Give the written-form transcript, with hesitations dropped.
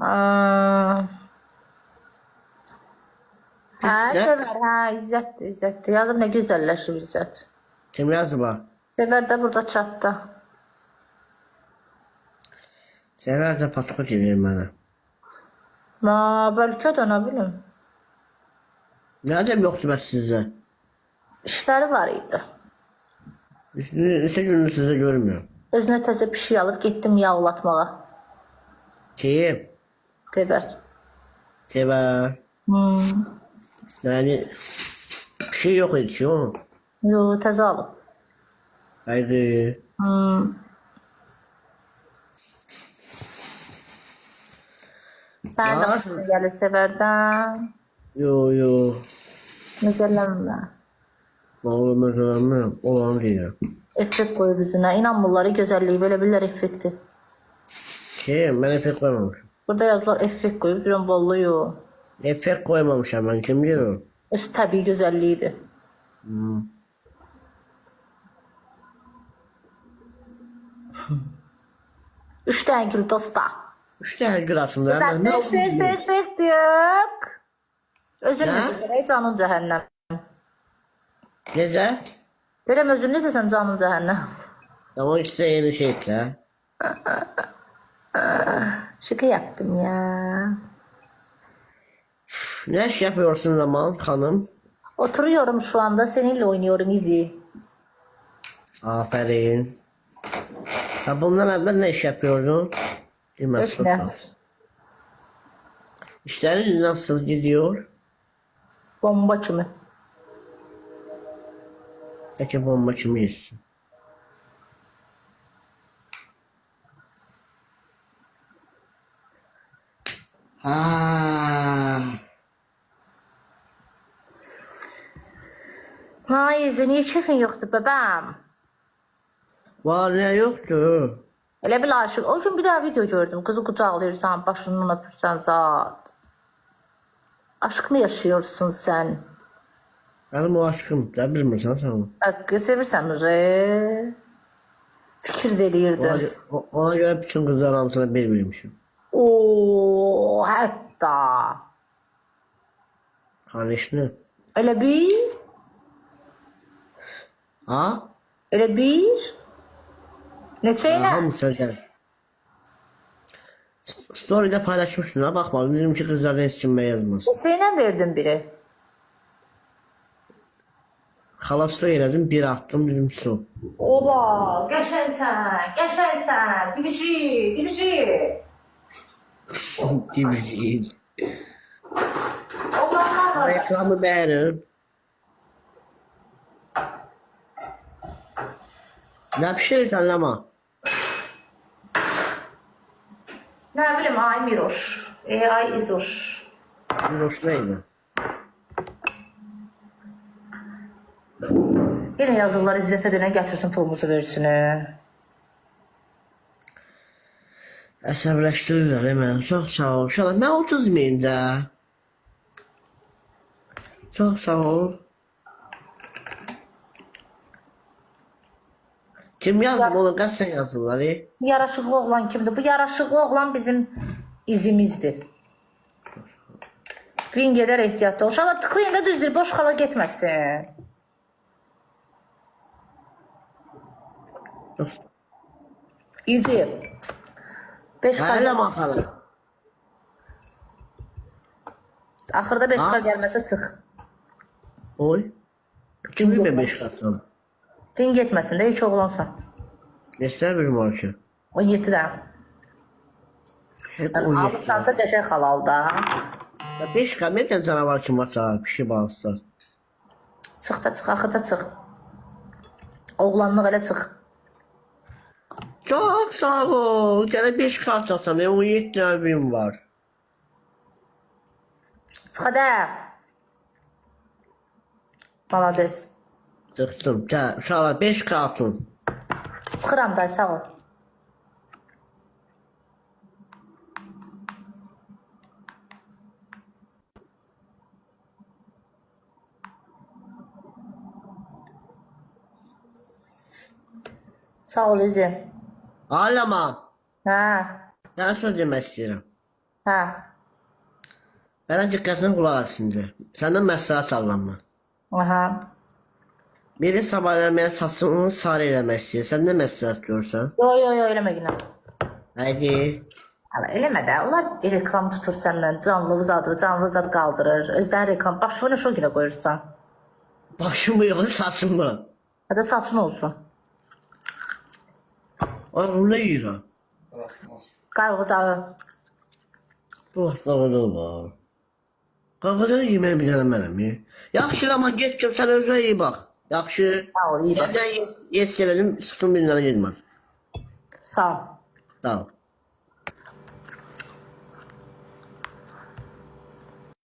Aa, hə, İzzət? sever, hə, İzzət, İzzət. Yazım nə gözəlləşib İzzət. Kim yazıb ha? Sever də burada çatda. Sever de patron gelir bana. Ma, bəlkə də nə bilim. Nerede yoktu ben sizde? İşləri var idi. Neçə gündür sizde görmüyorum. Özünə təzə pişik alıb getdim yağlatmağa. Kim? Sever. Sever. Yani bir şey yok idi ki o. Yo, təzə alıb. Haydi. Sən də Var. xoşuna gəlir Sevərdən. Yo. Məcəllənmə. Vallahi mesela olan diyorum. Effekt qoyub üzünə. İnanmırlar, gözəlliyi belə bilirlər effekti. Kim? Ben efekt koymamışım. Burada yazılar effekt qoyub, deyirəm vallahi yo. Efekt koymamışım ben. Kim diyor o? Öz təbii gözəlliyidir. Üç dənə gül dosta. 3 tane gül atında. Ben ne oldu? Effekt yok. Özün Hə? necəsən, ey canın cəhənnəm. Nece? Deyirəm özün necəsən canın cəhənnəm. Ama işte yeni şeyler. Şaka yaptım ya. Ne iş yapıyorsun zaman hanım? Oturuyorum şu anda seninle oynuyorum izi. Aferin. Ha bundan evvel ne iş yapıyordun? Bilmem. Eş ne? İşlerin nasıl gidiyor? Bomba kimi. Peki bomba kimi yesin? Ha. Ha izi niye keyfin yoktu bebeğim? Var ne yoktu? Elə bil aşık. O gün bir daha video gördüm. Kızı kucaqlayırsan, başından öpürsən zat. Aşk mı yaşıyorsun sen? Benim o aşkım. Ne bilmirsən sen? Hakkı sevirsən re. Fikir deliyirdin. Ona göre bütün kızların hamısına bir bilmişim. Oo, hatta. Kardeşini. Elə bir, Ha? elə bir. Neçəyə? Hamısı gel. Story'de paylaşmıştım. Ha bakma. Bizimki kızlar ne silmeye yazmaz. Neçəyə verdin biri? Halası elədim. Bir attım. Bizim su. Oba, qəşəngsən, qəşəngsən. Divici, divici. Gibi. Oğlanlar var. Reklamı beğenin. Ne pişirirsen ama? Ne bileyim, ay Miroş. Ay İzoş. Bir hoş neydi? Yine yazırlar İzzət edene getirsin pulumuzu versin. Əsəbləşdirirlər hemen. Çok sağ ol. Şalat ben otizmiyim de. Çok sağ ol. Kim yazdı onu? Kaç sen yazdılar? Yaraşıqlı oğlan kimdir? Bu yaraşıqlı oğlan bizim izimizdir. Vin gedər ehtiyatda. Uşaqlar tıklayın da düzdür, boş xala getməsin. İzi. 5 Hələ xal. baxalım. Axırda 5 Ha? xal gəlməsə çıx. Oy. Kim bilmə 5 qatdan? Vin getməsin də, 2 oğlansan. Neçə bir marşı? 17 də. Hep 17. Alırsansa qəşəng xalal da. 5 kamerdən canavar kimi açar, pişi bağırsın. Çıx da çıx, axırda çıx. Oğlanlıq elə çıx. Çok sağ ol. Gene 5 kart alsam, 17 abim var. Çıx da. Malades. Çıktım. Gel, uşaqlar 5 kartın. Çıxıram da, sağ ol. Sağ ol İzi. Ağlama. Hə. Sana söz demək istəyirəm. Hə. Mənə diqqətini qulaq etsindir. Səndən məsləhət alınma. Aha. Biri sabah eləməyə saçını sarı eləmək istəyir. Sən nə məsləhət görsən? Yo, eləmə günə. Haydi. Hala, eləmə də. Onlar bir reklam tutur səndən. Canlı zad qaldırır. Özləri reklam. Başını şu günə qoyursan. Başımı yox, saçımı. Hədə saçın olsun. Ay, bu nə yiyir ha? Qarğı dağı. Bu vaxt qavada var. Qavada yemək bilənəm mənəm. Yaxşı, amma get gör, sən özə iyi bax. Yaxşı. Sağ ol, iyi bax. Səndən yes elədim, sıxdım bir dənə yedmez. Sağ ol. Sağ ol.